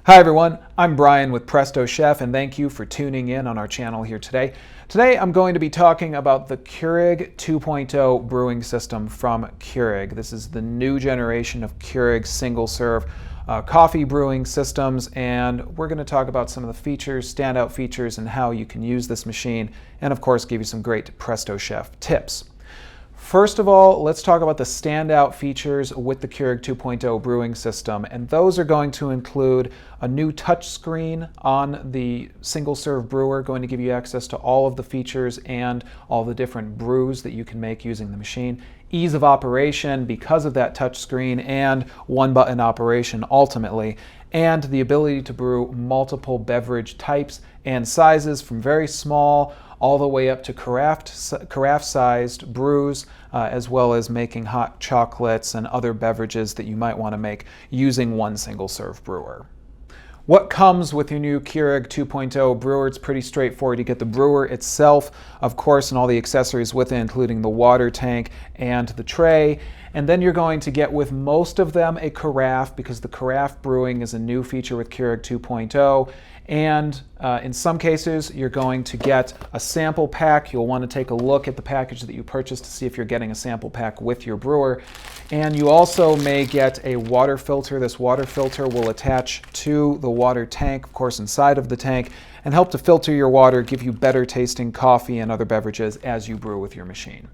Hi everyone, I'm Brian with Presto Chef and thank you for tuning in on our channel here today. Today I'm going to be talking about the Keurig 2.0 brewing system from Keurig. This is the new generation of Keurig single serve coffee brewing systems, and we're going to talk about some of the features, standout features, and how you can use this machine, and of course give you some great Presto Chef tips. First of all, let's talk about the standout features with the Keurig 2.0 brewing system, and those are going to include a new touch screen on the single serve brewer, going to give you access to all of the features and all the different brews that you can make using the machine. Ease of operation because of that touch screen and one button operation ultimately, and the ability to brew multiple beverage types and sizes from very small all the way up to carafe-sized brews, as well as making hot chocolates and other beverages that you might want to make using one single-serve brewer. What comes with your new Keurig 2.0 brewer? It's pretty straightforward. You get the brewer itself, of course, and all the accessories with it, including the water tank and the tray. And then you're going to get with most of them a carafe, because the carafe brewing is a new feature with Keurig 2.0. And in some cases, you're going to get a sample pack. You'll want to take a look at the package that you purchased to see if you're getting a sample pack with your brewer. And you also may get a water filter. This water filter will attach to the water tank, of course, inside of the tank, and help to filter your water, give you better tasting coffee and other beverages as you brew with your machine.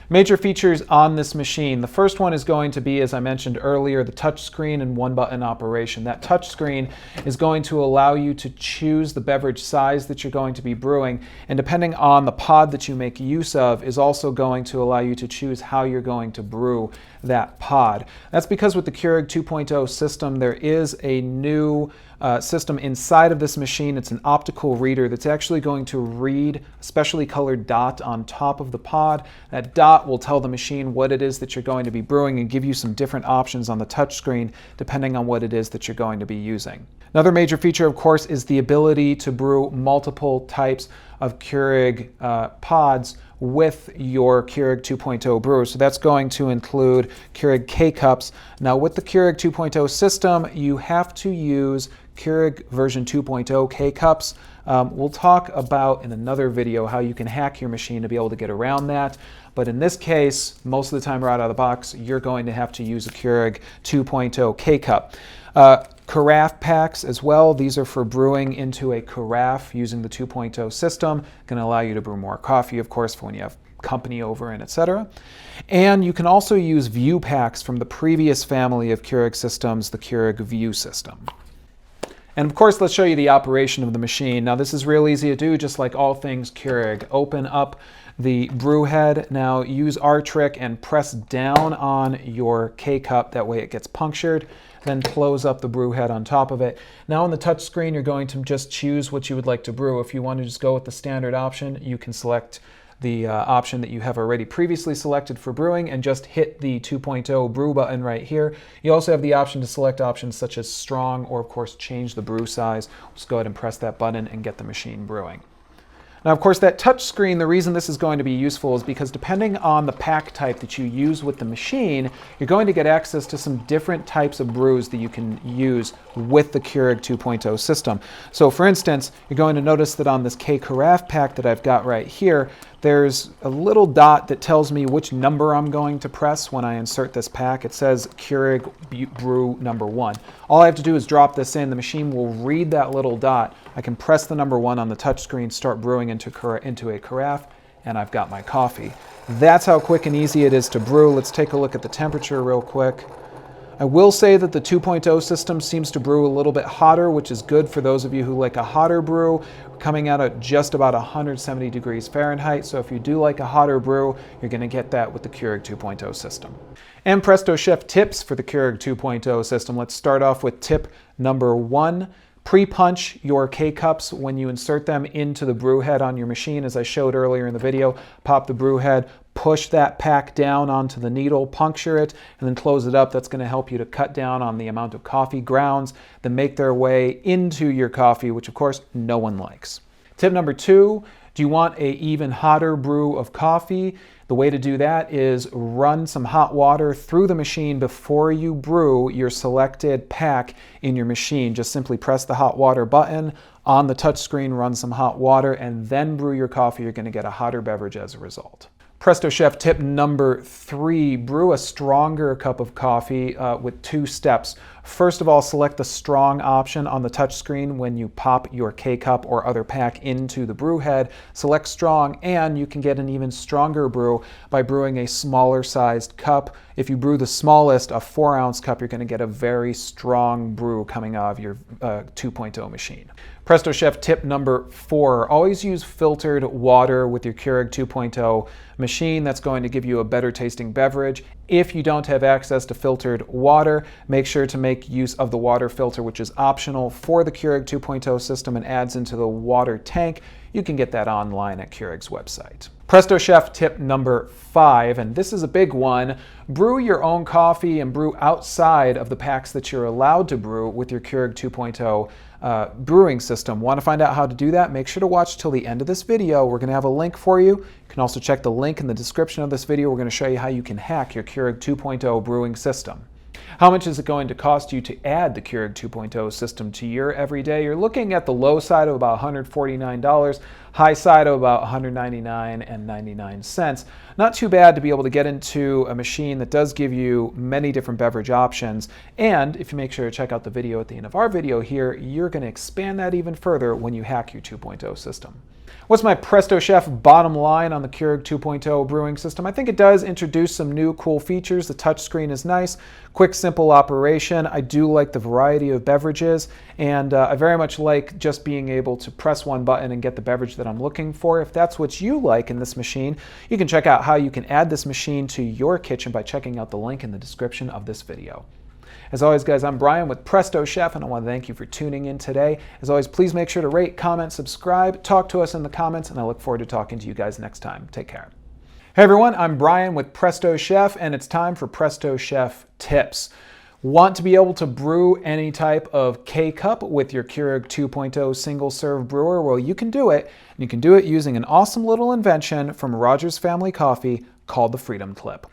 Major features on this machine. The first one is going to be, as I mentioned earlier, the touch screen and one button operation. That touch screen is going to allow you to choose the beverage size that you're going to be brewing, and depending on the pod that you make use of is also going to allow you to choose how you're going to brew that pod. That's because with the Keurig 2.0 system, there is a new system inside of this machine. It's an optical reader that's actually going to read a specially colored dot on top of the pod. That dot will tell the machine what it is that you're going to be brewing and give you some different options on the touch screen depending on what it is that you're going to be using. Another major feature, of course, is the ability to brew multiple types of Keurig pods with your Keurig 2.0 brewer. So that's going to include Keurig K-Cups. Now with the Keurig 2.0 system, you have to use Keurig version 2.0 K-Cups. We'll talk about in another video how you can hack your machine to be able to get around that. But in this case, most of the time right out of the box, you're going to have to use a Keurig 2.0 K-Cup. Carafe packs as well. These are for brewing into a carafe using the 2.0 system. Going to allow you to brew more coffee, of course, for when you have company over and etc. And you can also use VUE Packs from the previous family of Keurig systems, the Keurig VUE system. And of course, let's show you the operation of the machine. Now this is real easy to do, just like all things Keurig. Open up the brew head. Now use our trick and press down on your K-cup. That way it gets punctured. Then close up the brew head on top of it. Now on the touch screen, you're going to just choose what you would like to brew. If you want to just go with the standard option, you can select the option that you have already previously selected for brewing and just hit the 2.0 brew button right here. You also have the option to select options such as strong or of course change the brew size. Just go ahead and press that button and get the machine brewing. Now, of course, that touch screen, the reason this is going to be useful is because depending on the pack type that you use with the machine, you're going to get access to some different types of brews that you can use with the Keurig 2.0 system. So for instance, you're going to notice that on this K-Carafe pack that I've got right here, there's a little dot that tells me which number I'm going to press when I insert this pack. It says Keurig Brew number 1. All I have to do is drop this in. The machine will read that little dot. I can press the number 1 on the touch screen, start brewing into a carafe, and I've got my coffee. That's how quick and easy it is to brew. Let's take a look at the temperature real quick. I will say that the 2.0 system seems to brew a little bit hotter, which is good for those of you who like a hotter brew. We're coming out at just about 170 degrees Fahrenheit. So if you do like a hotter brew, you're going to get that with the Keurig 2.0 system. And Presto Chef tips for the Keurig 2.0 system. Let's start off with tip number 1. Pre-punch your K-cups when you insert them into the brew head on your machine. As I showed earlier in the video, pop the brew head, push that pack down onto the needle, puncture it, and then close it up. That's going to help you to cut down on the amount of coffee grounds that make their way into your coffee, which of course no one likes. Tip number 2, Do you want an even hotter brew of coffee? The way to do that is run some hot water through the machine before you brew your selected pack in your machine. Just simply press the hot water button on the touchscreen, run some hot water, and then brew your coffee. You're going to get a hotter beverage as a result. Presto Chef tip number 3, brew a stronger cup of coffee with 2 steps. First of all, select the strong option on the touchscreen when you pop your K-Cup or other pack into the brew head. Select strong, and you can get an even stronger brew by brewing a smaller sized cup. If you brew the smallest, a 4-ounce cup, you're going to get a very strong brew coming out of your 2.0 machine. Presto Chef tip number 4, always use filtered water with your Keurig 2.0 machine. That's going to give you a better tasting beverage. If you don't have access to filtered water, make sure to make use of the water filter, which is optional for the Keurig 2.0 system and adds into the water tank. You can get that online at Keurig's website. Presto Chef tip number 5, and this is a big one. Brew your own coffee and brew outside of the packs that you're allowed to brew with your Keurig 2.0 brewing system. Want to find out how to do that? Make sure to watch till the end of this video. We're going to have a link for you. You can also check the link in the description of this video. We're going to show you how you can hack your Keurig 2.0 brewing system. How much is it going to cost you to add the Keurig 2.0 system to your everyday? You're looking at the low side of about $149, high side of about $199.99. Not too bad to be able to get into a machine that does give you many different beverage options. And if you make sure to check out the video at the end of our video here, you're going to expand that even further when you hack your 2.0 system. What's my Presto Chef bottom line on the Keurig 2.0 brewing system? I think it does introduce some new cool features. The touchscreen is nice, quick, simple operation. I do like the variety of beverages, and I very much like just being able to press one button and get the beverage that I'm looking for. If that's what you like in this machine, you can check out how you can add this machine to your kitchen by checking out the link in the description of this video. As always, guys, I'm Brian with Presto Chef, and I want to thank you for tuning in today. As always, please make sure to rate, comment, subscribe, talk to us in the comments, and I look forward to talking to you guys next time. Take care. Hey everyone, I'm Brian with Presto Chef, and it's time for Presto Chef tips. Want to be able to brew any type of K-Cup with your Keurig 2.0 single-serve brewer? Well, you can do it, and you can do it using an awesome little invention from Rogers Family Coffee called the Freedom Clip.